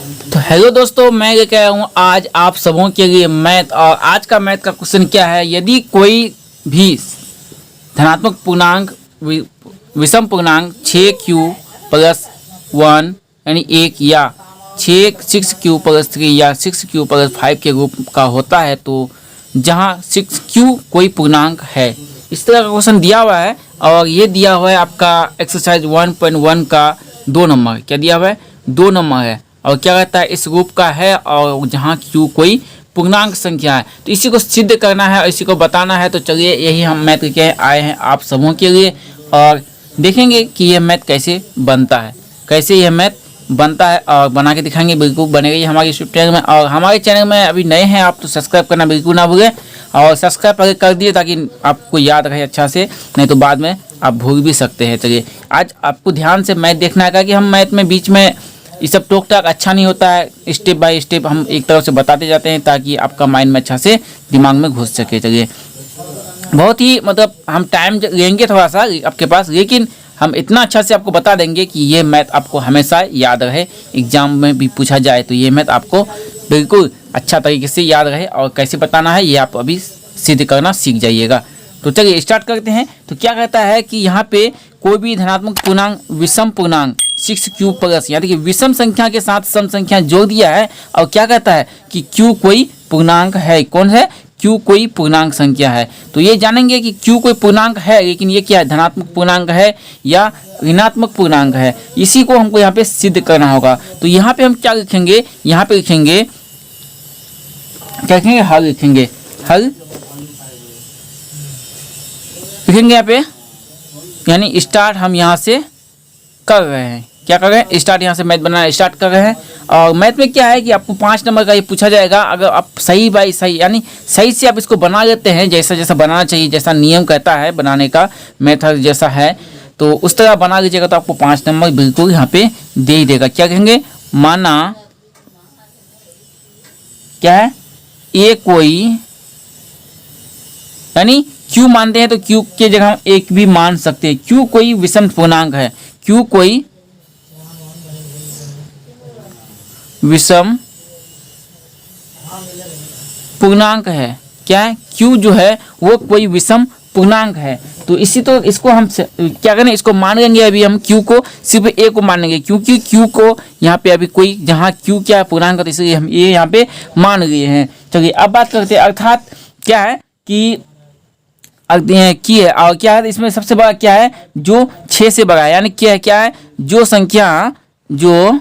तो हेलो दोस्तों, मैं ये कह रहा हूँ आज आप सबों के लिए मैथ। और आज का मैथ का क्वेश्चन क्या है, यदि कोई भी धनात्मक पूर्णांक विषम पूर्णांक 6q प्लस 1 यानी 1 या 6q प्लस 3 या 6q प्लस 5 के रूप का होता है, तो जहाँ 6q कोई पूर्णांक है, इस तरह का क्वेश्चन दिया हुआ है। और ये दिया हुआ है आपका एक्सरसाइज 1.1 का 2 नंबर। क्या दिया हुआ है? 2 नंबर है। और क्या कहता है, इस रूप का है और जहाँ q कोई पूर्णांक संख्या है। तो इसी को सिद्ध करना है और इसी को बताना है। तो चलिए, यही हम मैथ के आए हैं आप सबों के लिए और देखेंगे कि यह मैथ कैसे बनता है, कैसे यह मैथ बनता है और बना के दिखाएंगे। बिल्कुल बनेगा हमारे यूट्यूब चैनल में। और हमारे चैनल में अभी नए हैं आप, तो सब्सक्राइब करना बिल्कुल ना भूलें। और सब्सक्राइब पहले कर दिए ताकि आपको याद रहे अच्छा से, नहीं तो बाद में आप भूल भी सकते हैं। चलिए, आज आपको ध्यान से मैथ देखना है कि हम मैथ में बीच में ये सब टोक टाक अच्छा नहीं होता है। स्टेप बाय स्टेप हम एक तरफ से बताते जाते हैं ताकि आपका माइंड में अच्छा से दिमाग में घुस सके। चलिए, बहुत ही मतलब हम टाइम लेंगे थोड़ा सा आपके पास, लेकिन हम इतना अच्छा से आपको बता देंगे कि ये मैथ आपको हमेशा याद रहे। एग्जाम में भी पूछा जाए तो ये मैथ आपको बिल्कुल अच्छा तरीके से याद रहे। और कैसे बताना है ये आप अभी सिद्ध करना सीख जाइएगा। तो चलिए स्टार्ट करते हैं। तो क्या कहता है कि यहाँ पे कोई भी धनात्मक पूर्णांक विषम पूर्णांक 6q प्लस, यानी कि विषम संख्या के साथ सम संख्या जोड़ दिया है। और क्या कहता है कि q कोई पूर्णांक है। कौन है? q कोई पूर्णांक संख्या है। तो ये जानेंगे कि q कोई पूर्णांक है, लेकिन ये क्या है, धनात्मक पूर्णांक है या ऋणात्मक पूर्णांक है, इसी को हमको यहाँ पे सिद्ध करना होगा। तो यहाँ पे हम क्या लिखेंगे, यहाँ पे लिखेंगे क्या लिखेंगे, हल लिखेंगे। हल लिखेंगे यहाँ पे, यानी स्टार्ट हम यहाँ से कर रहे हैं। क्या कर रहे हैं? स्टार्ट यहाँ से मैथ बनाना स्टार्ट कर रहे हैं। और मैथ में क्या है कि आपको 5 नंबर का ये पूछा जाएगा। अगर आप सही बाई सही यानी सही से आप इसको बना लेते हैं, जैसा जैसा बनाना चाहिए, जैसा नियम कहता है बनाने का, मेथड जैसा है, तो उस तरह बना लीजिएगा तो आपको 5 नंबर बिल्कुल यहाँ पे दे ही देगा। क्या कहेंगे? माना क्या है, ए कोई, यानी q मानते हैं तो q के जगह हम एक भी मान सकते हैं। q कोई विषम पूर्णांक है, q कोई विषम पूर्णांक है। क्या है? q जो है वो कोई विषम पूर्णांक है। तो इसी तो इसको हम क्या करें, इसको मान लेंगे। अभी हम q को सिर्फ a को मान लेंगे, क्योंकि q को यहाँ पे अभी कोई जहाँ q क्या है पूर्णांक, तो इसलिए हम ये यहाँ पे मान लिए हैं। चलिए अब बात करते हैं, अर्थात क्या है कि की है। और क्या है इसमें सबसे बड़ा क्या है, जो 6 से बड़ा है, यानी क्या है, जो संख्या जो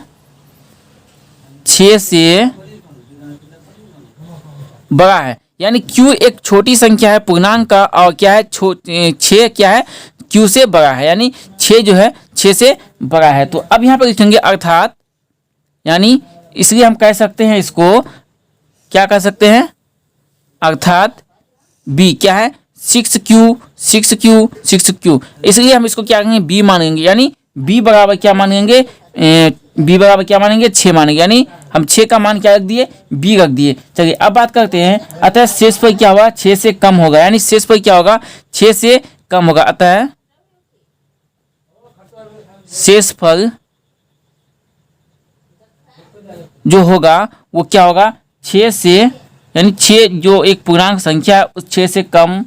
6 से बड़ा है, यानी q एक छोटी संख्या है पूर्णांक का, और क्या है 6 क्या है, q से बड़ा है, यानी 6 जो है 6 से बड़ा है। तो अब यहाँ पर लिखेंगे अर्थात, यानी इसलिए हम कह सकते हैं इसको, क्या कह सकते हैं, अर्थात b क्या है, 6q, इसलिए हम इसको क्या करेंगे, b मानेंगे। यानी b बराबर क्या मानेंगे, b बराबर क्या मानेंगे, 6 मानेंगे। यानी हम 6 का मान क्या रख दिए, b रख दिए। चलिए अब बात करते हैं, अतः शेष पर क्या होगा, 6 से कम होगा। यानी शेष पर क्या होगा, 6 से कम होगा। अतः शेष फल जो होगा वो क्या होगा, 6 से, यानी 6 जो एक पूर्णांक संख्या है उस 6 से कम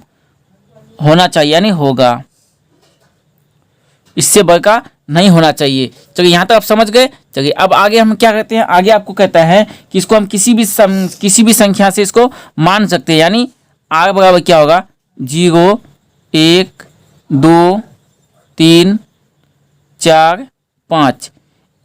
होना चाहिए, यानी होगा, इससे बढ़कर नहीं होना चाहिए। चलिए यहाँ तक आप समझ गए। चलिए अब आगे हम क्या कहते हैं, आगे आपको कहता है कि इसको हम किसी भी संख्या से इसको मान सकते हैं। यानी r बराबर क्या होगा, 0 1 2 3 4 5,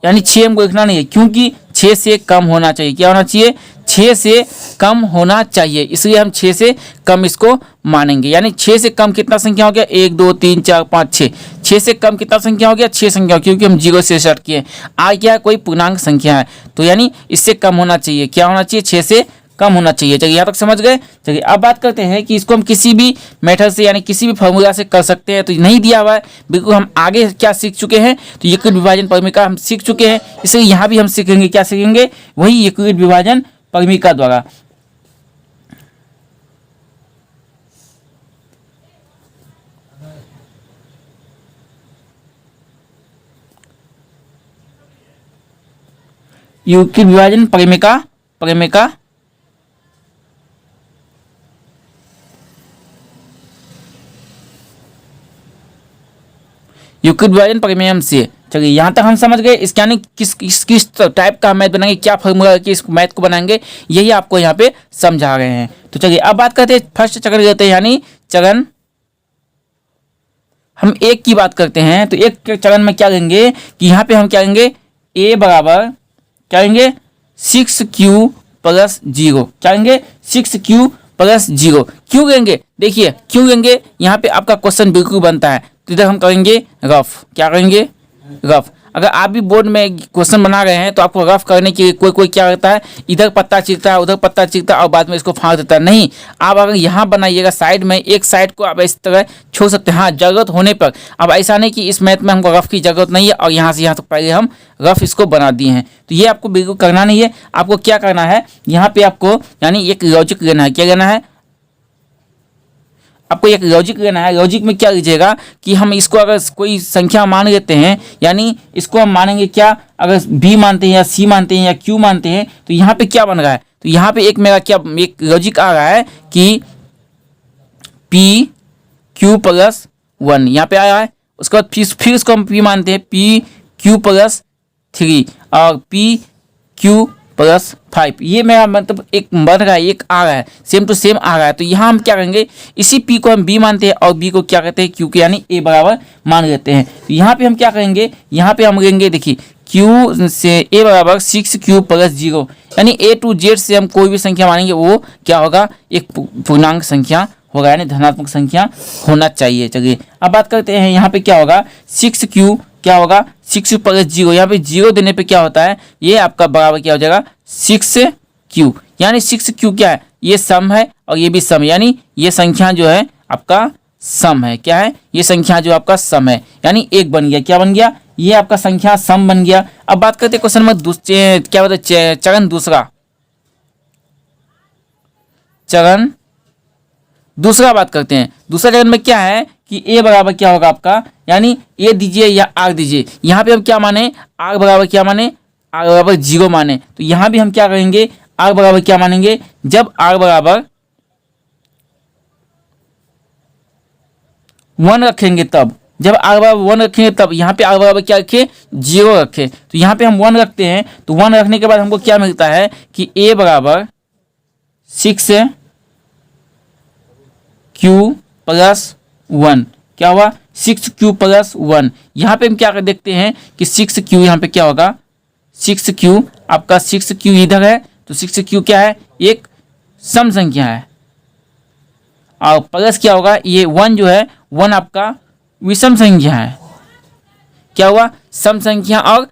यानी 6 हमको लिखना नहीं है, क्योंकि 6 से कम होना चाहिए। क्या होना चाहिए, 6 से कम होना चाहिए, इसलिए हम 6 से कम इसको मानेंगे। यानी 6 से कम कितना संख्या हो गया, 1 2 3 4 5 6, 6 से कम कितना संख्या हो गया, 6 संख्या, क्योंकि हम 0 से स्टार्ट किए। आ क्या है, कोई पूर्णांक संख्या है, तो यानी इससे कम होना चाहिए। क्या होना चाहिए, 6 से कम होना चाहिए। चलिए यहाँ तक समझ गए। चलिए अब बात करते हैं कि इसको हम किसी भी मेथड से, यानी किसी भी फॉर्मूला से कर सकते हैं। तो नहीं दिया हुआ है बिल्कुल, हम आगे क्या सीख चुके हैं, तो यूक्लिड विभाजन परिमिका हम सीख चुके हैं, इसलिए यहाँ भी हम सीखेंगे, क्या सीखेंगे, वही यूक्लिड विभाजन परिमिका द्वारा। यूक्लिड विभाजन परिमेय का यूक्लिड विभाजन परिमेय से। चलिए यहाँ तक हम समझ गए। इसके यानी किस टाइप का मैथ बनाएंगे, क्या फॉर्मूला कि इस मैथ को बनाएंगे, यही आपको यहाँ पे समझा रहे हैं। तो चलिए अब बात करते हैं फर्स्ट चरण लेते हैं, यानी चरण हम एक की बात करते हैं। तो एक चरण में क्या लेंगे कि यहाँ पे हम क्या लेंगे, a बराबर क्या लेंगे 6q प्लस 0। क्या लेंगे 6q प्लस 0। क्यों लेंगे, देखिए क्यों लेंगे, यहाँ पे आपका क्वेश्चन बिल्कुल बनता है। तो इधर हम करेंगे रफ, क्या करेंगे रफ। अगर आप भी बोर्ड में क्वेश्चन बना रहे हैं तो आपको रफ करने के लिए कोई क्या करता है, इधर पत्ता चीरता है, उधर पत्ता चीरता है और बाद में इसको फाड़ देता है। नहीं, आप अगर यहाँ बनाइएगा साइड में, एक साइड को आप इस तरह छोड़ सकते हैं, हाँ जरूरत होने पर। अब ऐसा नहीं कि इस मैथ में हमको रफ की जरूरत नहीं है और यहाँ से यहाँ तक पहले हम रफ इसको बना दिए हैं, तो ये आपको बिल्कुल करना नहीं है। आपको क्या करना है, यहाँ पे आपको यानी एक लॉजिक लेना है। क्या लेना है, आपको एक लॉजिक लेना है। लॉजिक में क्या लीजिएगा कि हम इसको अगर कोई संख्या मान लेते हैं, यानी इसको हम मानेंगे क्या, अगर b मानते हैं या c मानते हैं या q मानते हैं, तो यहाँ पे क्या बन रहा है, तो यहाँ पे एक मेरा क्या एक लॉजिक आ रहा है कि p q प्लस 1 यहाँ पे आया है। उसके बाद फिर इसको हम p मानते हैं, p q प्लस 3 और p q प्लस 5। ये मेरा मतलब एक बढ़ रहा है, एक आ रहा है, सेम टू सेम आ रहा है। तो यहाँ हम क्या करेंगे, इसी p को हम b मानते हैं और b को क्या कहते हैं q के, यानी a बराबर मान लेते हैं। तो यहाँ पे हम क्या करेंगे, यहाँ पे हम लेंगे देखिए q से a बराबर 6q प्लस 0, यानी a to z से हम कोई भी संख्या मानेंगे वो क्या होगा, एक पूर्णांक संख्या होगा, यानी धनात्मक संख्या होना चाहिए। चलिए अब बात करते हैं, यहाँ पे क्या होगा 6q क्या होगा 6 प्लस 0। यहाँ पे 0 देने पे क्या होता है, ये आपका बराबर क्या हो जाएगा 6q, यानी 6q क्या है, ये सम है और ये भी सम है, यानी ये संख्या जो है आपका सम है। क्या है, ये संख्या जो आपका सम है, यानी एक बन गया। क्या बन गया, ये आपका संख्या सम बन गया। अब बात करते हैं क्वेश्चन में क्या होता है, चरण दूसरा बात करते हैं। दूसरा चरण में क्या है कि a बराबर क्या होगा आपका, यानी a दीजिए या r दीजिए। यहाँ पे हम क्या माने, r बराबर क्या माने, r बराबर 0 माने। तो यहाँ भी हम क्या करेंगे, r बराबर क्या मानेंगे, जब r बराबर 1 रखेंगे तब, जब r बराबर 1 रखेंगे तब। यहाँ पे r बराबर क्या रखे 0 रखे, तो यहाँ पे हम 1 रखते हैं। तो 1 रखने के बाद हमको क्या मिलता है कि a बराबर 6q प्लस 1। क्या हुआ 6q प्लस 1। यहाँ पे हम क्या कर देखते हैं कि 6q यहाँ पे क्या होगा, 6q आपका 6q इधर है, तो 6q क्या है, एक सम संख्या है। और प्लस क्या होगा, ये 1 जो है 1 आपका विषम संख्या है। क्या हुआ, सम संख्या और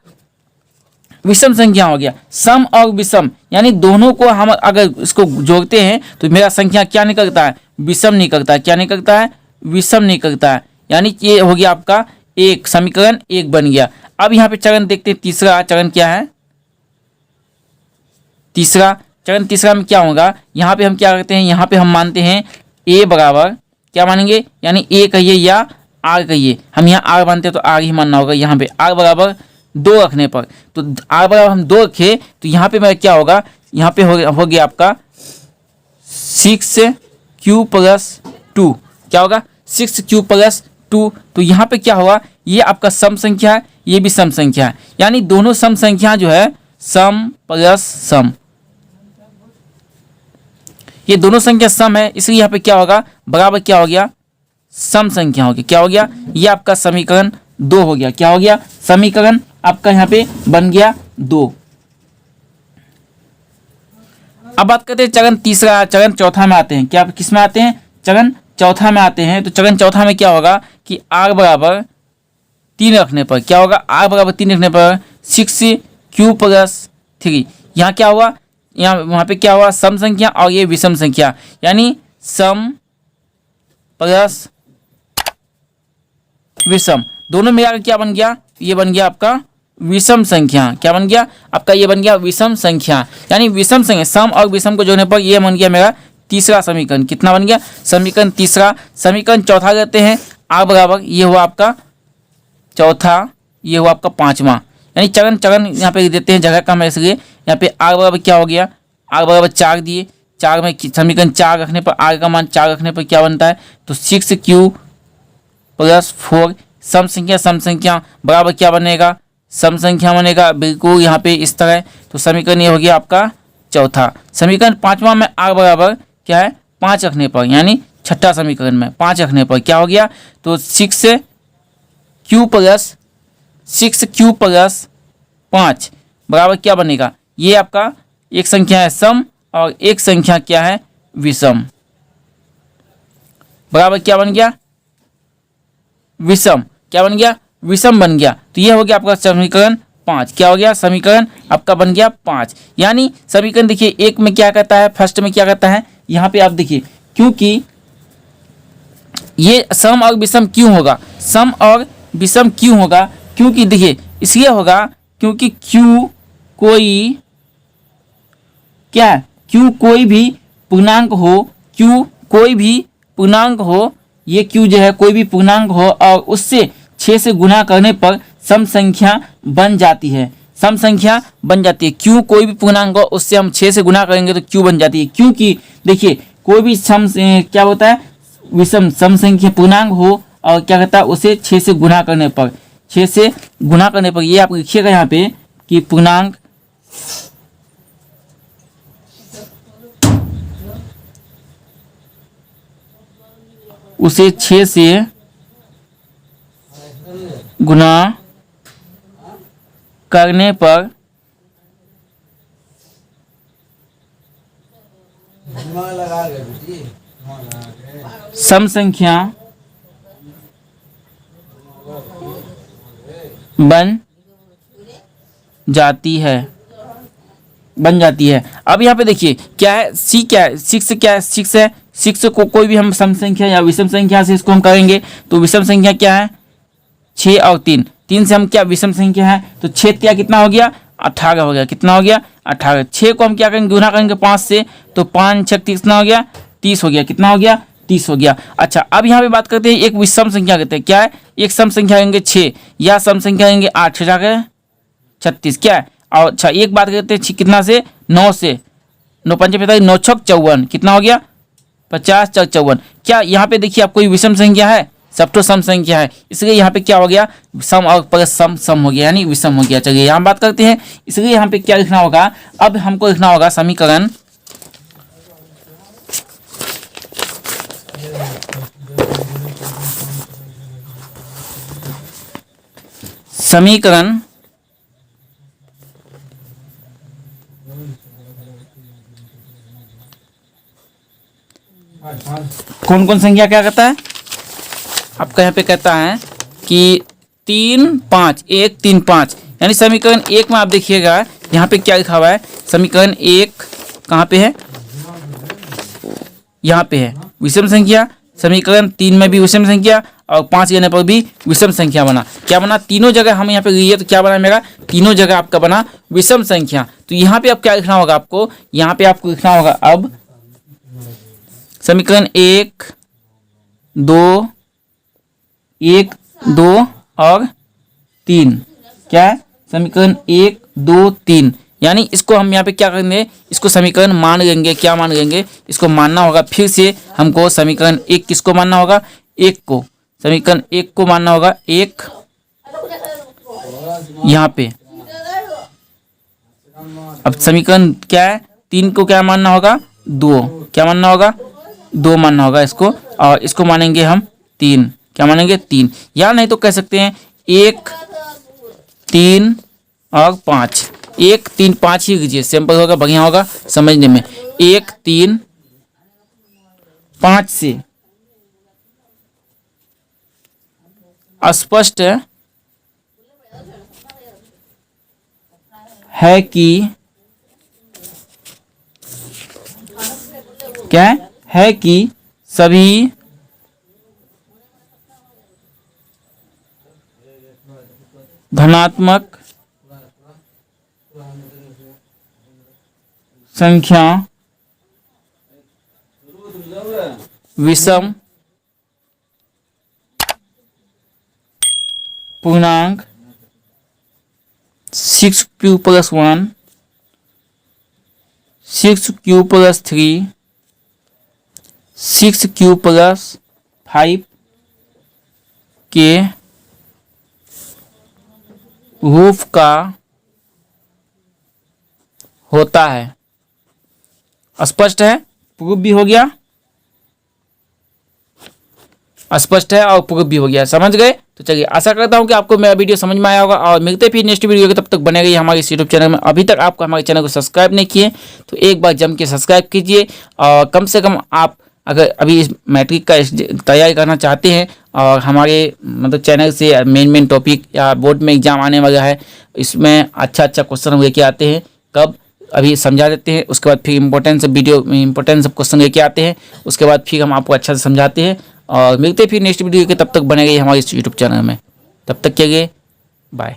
विषम संख्या हो गया। सम और विषम यानी दोनों को हम अगर इसको जोड़ते हैं तो मेरा संख्या क्या निकलता है, विषम निकलता है। क्या निकलता है, विषम निकलता है। यानी ये हो गया आपका एक समीकरण एक बन गया। अब यहाँ पे चरण देखते हैं, तीसरा चरण क्या है, तीसरा में क्या होगा, यहाँ पे हम क्या करते हैं, यहाँ पे हम मानते हैं a बराबर क्या मानेंगे, यानी a कहिए या r कहिए। हम यहाँ r मानते हैं तो r ही मानना होगा। यहाँ पे r बराबर 2 रखने पर, तो r बराबर हम 2 रखे तो यहाँ पे मेरा क्या होगा, यहाँ पे हो गया आपका 6q प्लस 2। क्या होगा 6q प्लस 2। तो यहाँ पे क्या होगा, ये आपका सम संख्या है, ये भी सम संख्या है, यानी दोनों सम संख्या जो है सम प्लस सम, ये दोनों संख्या सम है, इसलिए यहाँ पे क्या होगा बराबर क्या हो गया, सम संख्या हो गया। क्या हो गया, ये आपका समीकरण 2 हो गया। क्या हो गया, समीकरण आपका यहाँ पे बन गया 2। अब बात करते हैं चरण चौथा में आते हैं। क्या किस में आते हैं, चरण चौथा में आते हैं। तो चरण चौथा में क्या होगा कि r बराबर 3 रखने पर, क्या होगा r बराबर 3 रखने पर 6q प्लस 3। यहाँ क्या हुआ, वहाँ पे क्या हुआ सम संख्या और ये विषम संख्या, यानी सम प्लस विषम दोनों मिलाकर क्या बन गया, ये बन गया आपका विषम संख्या। क्या बन गया आपका, ये बन गया विषम संख्या, यानी विषम संख्या सम और विषम को जोड़ने पर ये बन गया मेरा तीसरा समीकरण। कितना बन गया, समीकरण तीसरा। समीकरण चौथा कहते हैं r बराबर, ये हुआ आपका चौथा, ये हुआ आपका पांचवा, यानी चरण चरण यहाँ पे देते हैं जगह कम है, इसलिए यहाँ पे आग बराबर क्या हो गया, आग बराबर 4 दिए, 4 में समीकरण 4 रखने पर आग का मान 4 रखने पर क्या बनता है, तो 6q + 4 सम संख्या बराबर क्या बनेगा, सम संख्या बनेगा बिल्कुल यहाँ पे इस तरह। तो समीकरण ये हो गया आपका चौथा। समीकरण पांचवा में आग बराबर क्या है 5 रखने पर, यानी छठा समीकरण में 5 रखने पर क्या हो गया, तो 6q + 5 बराबर क्या बनेगा, ये आपका एक संख्या है सम और एक संख्या क्या है विषम, बराबर क्या बन गया विषम, क्या बन गया विषम बन गया। तो ये हो गया आपका समीकरण 5, क्या हो गया समीकरण आपका बन गया 5। यानी समीकरण देखिए एक में क्या कहता है, फर्स्ट में क्या कहता है, यहाँ पे आप देखिए क्योंकि ये सम और विषम क्यों होगा, सम और विषम क्यों होगा, क्योंकि देखिए इसलिए होगा क्योंकि Q कोई क्या है, Q कोई भी पूर्णांक हो, Q कोई भी पूर्णांक हो, ये Q जो है कोई भी पूर्णांक हो और उससे 6 से गुना करने पर सम संख्या बन जाती है, सम संख्या बन जाती है। Q कोई भी पूर्णांक हो उससे हम 6 से गुना करेंगे तो Q बन जाती है, क्योंकि देखिए कोई भी सम क्या होता है विषम सम संख्या पूर्णांक हो और क्या कहता है उसे 6 से गुना करने पर, 6 से गुना करने पर, ये आप लिखिएगा यहाँ पे कि पूर्णांक उसे 6 से गुना करने पर सम संख्या बन जाती है, बन जाती है। अब यहाँ पे देखिए क्या है सी, क्या है 6, क्या है 6 है, 6 को कोई भी हम सम संख्या या विषम संख्या से इसको हम करेंगे तो विषम संख्या क्या है 6 और 3, 3 से हम क्या विषम संख्या है तो 6 क्या कितना हो गया 18 हो गया, कितना हो गया 18। 6 को हम क्या करेंगे गुना करेंगे 5 से तो 5 6 कितना हो गया 30 हो गया, कितना हो गया 30 हो गया। अच्छा अब यहाँ पे बात करते हैं एक विषम संख्या कहते हैं, क्या है एक सम संख्या कहेंगे 6 या सम संख्या कहेंगे 8 6 जाकर 36 क्या है। और अच्छा एक बात करते हैं कितना से 9 से 9 5 45 9 6 54 कितना हो गया 50 6 54। क्या यहाँ पे देखिए आप कोई विषम संख्या है, सब तो सम संख्या है, इसलिए यहाँ पे क्या हो गया सम और प्लस सम सम हो गया यानी विषम हो गया। चलिए यहाँ बात करते हैं, इसलिए यहाँ पे क्या लिखना होगा, अब हमको लिखना होगा समीकरण समीकरण कौन कौन संख्या क्या कहता है आपका यहाँ पे कहता है कि 3 5 1 3 5, यानी समीकरण 1 में आप देखिएगा यहाँ पे क्या लिखा हुआ है, समीकरण 1 कहाँ पे है यहाँ पे है विषम संख्या, समीकरण 3 में भी विषम संख्या और 5 लेने पर भी विषम संख्या बना, क्या बना तीनों जगह हम यहाँ पे लिए तो क्या बना मेरा तीनों जगह आपका बना विषम संख्या। तो यहाँ पे अब क्या लिखना होगा आपको, यहाँ पे आपको लिखना होगा अब समीकरण 1 2 1 2 और 3, क्या है समीकरण 1 2 3, यानी इसको हम यहाँ पे क्या करेंगे इसको समीकरण मान लेंगे, क्या मान लेंगे इसको मानना होगा। फिर से हमको समीकरण 1 किसको मानना होगा 1 को, समीकरण 1 को मानना होगा 1 यहाँ पे। अब समीकरण क्या है 3 को क्या मानना होगा 2, क्या मानना होगा 2 मानना होगा इसको, और इसको मानेंगे हम 3, क्या मानेंगे 3, या नहीं तो कह सकते हैं 1 3 और 5, 1 3 5 ही लीजिए, सिंपल होगा बढ़िया होगा समझने में। 1 3 5 से स्पष्ट है कि क्या है कि सभी धनात्मक संख्या विषम पूर्णांक 6q+1 6q+3 6q+5 के रूफ का होता है। स्पष्ट है? प्रूफ भी हो गया, स्पष्ट है और प्रूफ भी हो गया। समझ गए? तो चलिए, आशा करता हूं कि आपको मेरा वीडियो समझ में आया होगा और मिलते फिर नेक्स्ट वीडियो के, तब तक बने रहिए हमारे इस यूट्यूब चैनल में। अभी तक आपको हमारे चैनल को सब्सक्राइब नहीं किए तो एक बार जम के सब्सक्राइब कीजिए। और कम से कम आप अगर अभी इस मैट्रिक का तैयारी करना चाहते हैं और हमारे मतलब चैनल से मेन टॉपिक या बोर्ड में एग्जाम आने वाला है, इसमें अच्छा क्वेश्चन लेके आते हैं। कब? अभी समझा देते हैं, उसके बाद फिर इंपॉर्टेंस क्वेश्चन लेके आते हैं, उसके बाद फिर हम आपको अच्छा से समझाते हैं। और मिलते फिर नेक्स्ट वीडियो के, तब तक बने रहिए हमारे इस यूट्यूब चैनल में। तब तक के लिए बाय।